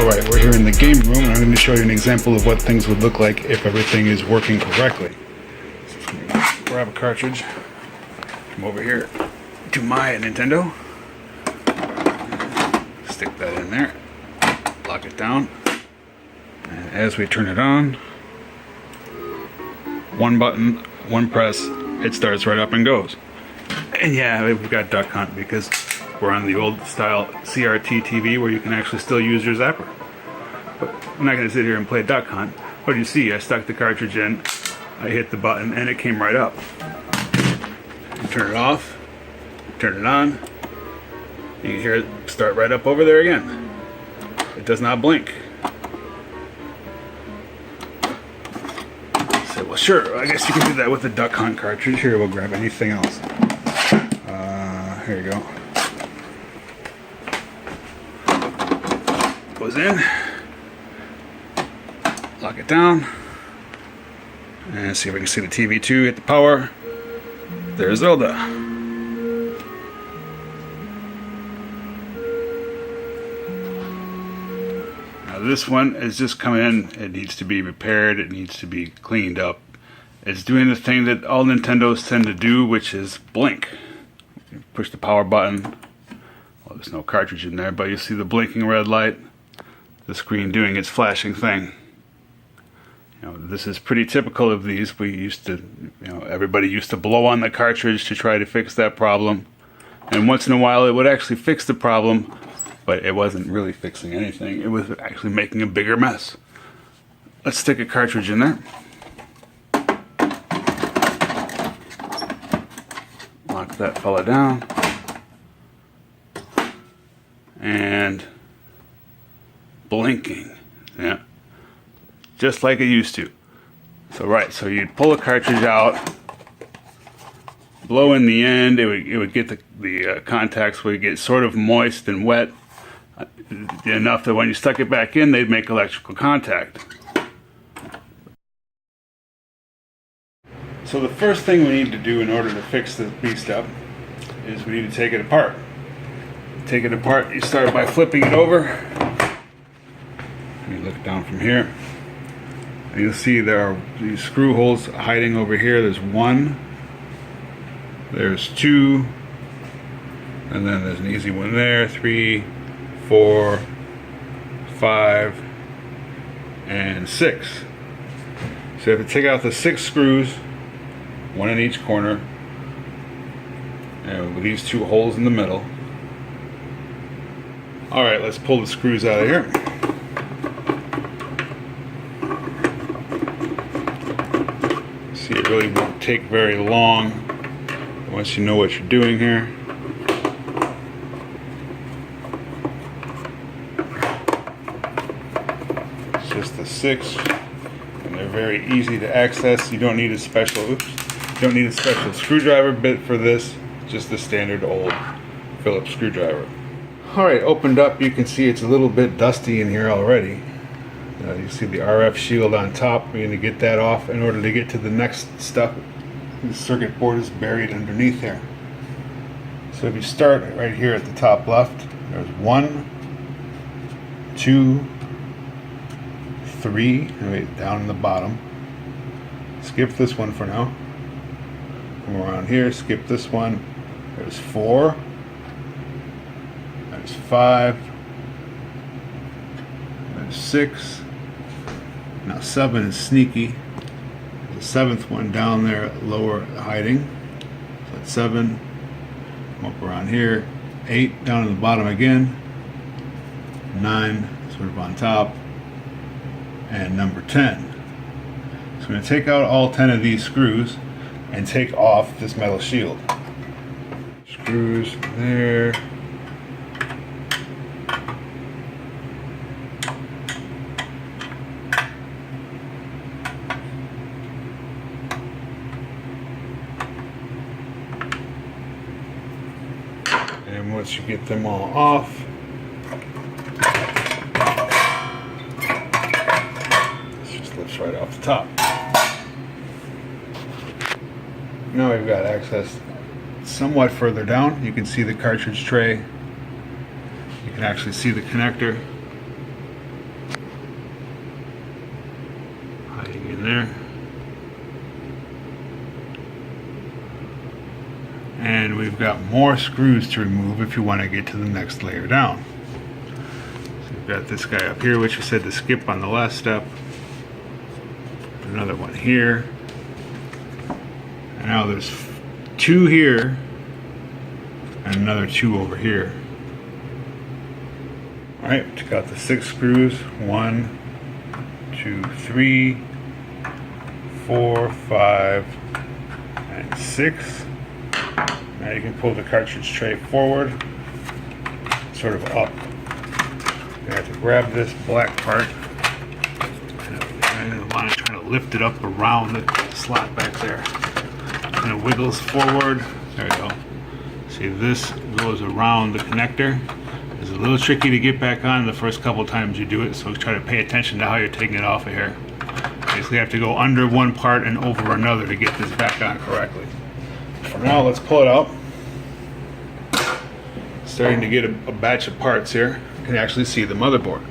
Alright, we're here in the game room and I'm going to show you an example of what things would look like if everything is working correctly. So I'm going to grab a cartridge, come over here to my Nintendo, stick that in there, lock it down, and as we turn it on, one button, one press, it starts right up and goes. And yeah, we've got Duck Hunt because we're on the old style CRT TV where you can actually still use your zapper. But I'm not going to sit here and play Duck Hunt. What do you see? I stuck the cartridge in, I hit the button, and it came right up. You turn it off, turn it on, you can hear it start right up over there again. It does not blink. So, well, sure, I guess you can do that with the Duck Hunt cartridge. Here, we'll grab anything else. Here you go. Goes in, lock it down, and see if we can see the TV too. Hit the power. There's Zelda. Now this one is just come in. It needs to be repaired. It needs to be cleaned up. It's doing the thing that all Nintendos tend to do, which is blink. You push the power button. Well, there's no cartridge in there, but you see the blinking red light. The screen doing its flashing thing. You know, this is pretty typical of these. We used to, everybody used to blow on the cartridge to try to fix that problem. And once in a while it would actually fix the problem, but it wasn't really fixing anything. It was actually making a bigger mess. Let's stick a cartridge in there. Lock that fella down. And blinking, yeah, just like it used to. So you'd pull the cartridge out, blow in the end, it would get the contacts would get sort of moist and wet enough that when you stuck it back in, they'd make electrical contact. So the first thing we need to do in order to fix this beast up is we need to take it apart. Take it apart, you start by flipping it over. Let me look down from here. And you'll see there are these screw holes hiding over here. There's one, there's two, and then there's an easy one there. 3, 4, 5, and 6. So you have to take out the 6 screws, one in each corner, and with these 2 holes in the middle. Alright, let's pull the screws out of here. See, it really won't take very long once you know what you're doing here. It's just the 6, and they're very easy to access. You don't need a special screwdriver bit for this, just the standard old Phillips screwdriver. Alright, opened up, you can see it's a little bit dusty in here already. You see the RF shield on top. We're going to get that off in order to get to the next step. The circuit board is buried underneath there. So if you start right here at the top left, there's 1, 2, 3, and wait, down in the bottom. Skip this one for now. Come around here, skip this one. There's 4. There's 5. There's 6. Now 7 is sneaky. The 7th one down there, lower hiding. So that's 7. Come up around here. 8 down in the bottom again. 9 sort of on top. And number 10. So I'm going to take out all 10 of these screws and take off this metal shield. Screws there. And once you get them all off, this just lifts right off the top. Now we've got access somewhat further down. You can see the cartridge tray. You can actually see the connector. there. And we've got more screws to remove if you want to get to the next layer down. So we've got this guy up here, which we said to skip on the last step. Another one here. And now there's 2 here and another 2 over here. Alright, took out the 6 screws. 1, 2, 3, 4, 5, and 6. Now you can pull the cartridge tray forward, sort of up. You have to grab this black part. And I want to try to lift it up around the slot back there. Kind of wiggles forward. There we go. See, this goes around the connector. It's a little tricky to get back on the first couple times you do it, so try to pay attention to how you're taking it off of here. Basically, you have to go under one part and over another to get this back on correctly. For now, let's pull it out. Starting to get a batch of parts here. You can actually see the motherboard.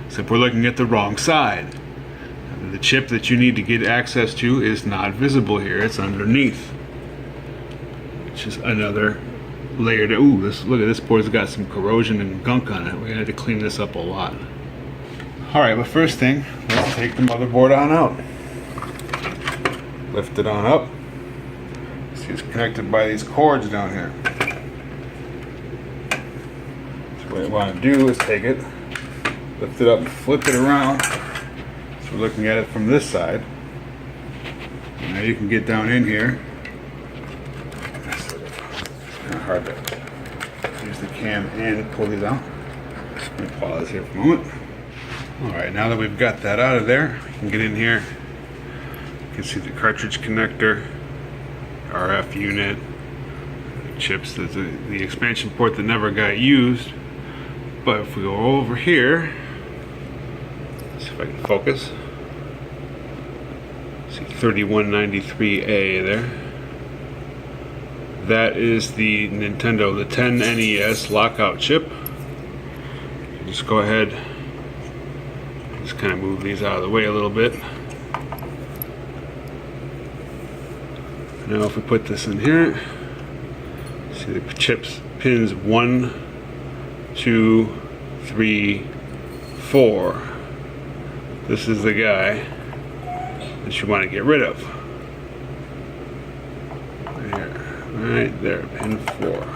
Except we're looking at the wrong side. The chip that you need to get access to is not visible here. It's underneath. Which is another layer to, ooh, look at this board's got some corrosion and gunk on it. We're gonna have to clean this up a lot. Alright, but first thing, let's take the motherboard on out. Lift it on up. See, it's connected by these cords down here. So what you want to do is take it, lift it up and flip it around. So we're looking at it from this side. Now you can get down in here. It's kind of hard to use the cam and pull these out. Let me pause here for a moment. Alright, now that we've got that out of there, we can get in here. You can see the cartridge connector, RF unit, chips. There's the expansion port that never got used. But if we go over here, see if I can focus. See 3193A there. That is the Nintendo, the 10 NES Lockout chip. Just go ahead, just kind of move these out of the way a little bit. Now if we put this in here, see the chips, pins 1, 2, 3, 4. This is the guy that you want to get rid of. Right there, pin 4.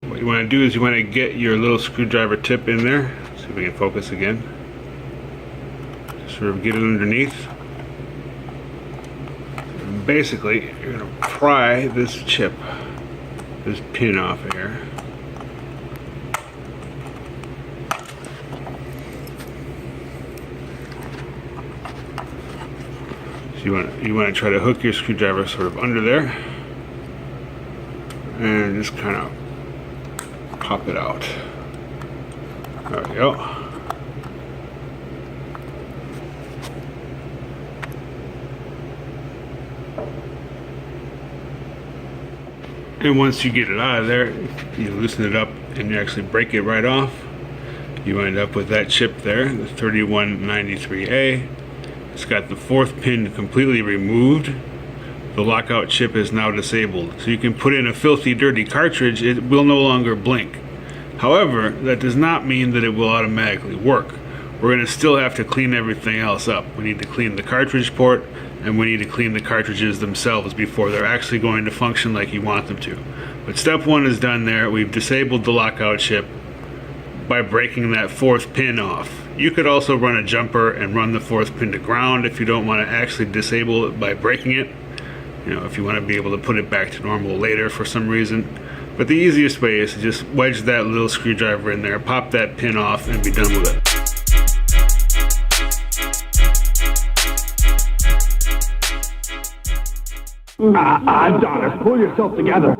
What you want to do is you want to get your little screwdriver tip in there. See if we can focus again. Sort of get it underneath. And basically, you're going to pry this chip, this pin off of here. So you want to try to hook your screwdriver sort of under there, and just kind of pop it out. There we go. And once you get it out of there, you loosen it up and you actually break it right off. You end up with that chip there, the 3193A. It's got the 4th pin completely removed. The lockout chip is now disabled. So you can put in a filthy, dirty cartridge, it will no longer blink. However, that does not mean that it will automatically work. We're going to still have to clean everything else up. We need to clean the cartridge port, and we need to clean the cartridges themselves before they're actually going to function like you want them to. But step 1 is done there. We've disabled the lockout chip by breaking that 4th pin off. You could also run a jumper and run the 4th pin to ground if you don't want to actually disable it by breaking it. You know, if you want to be able to put it back to normal later for some reason. But the easiest way is to just wedge that little screwdriver in there, pop that pin off, and be done with it. Adonis, pull yourself together.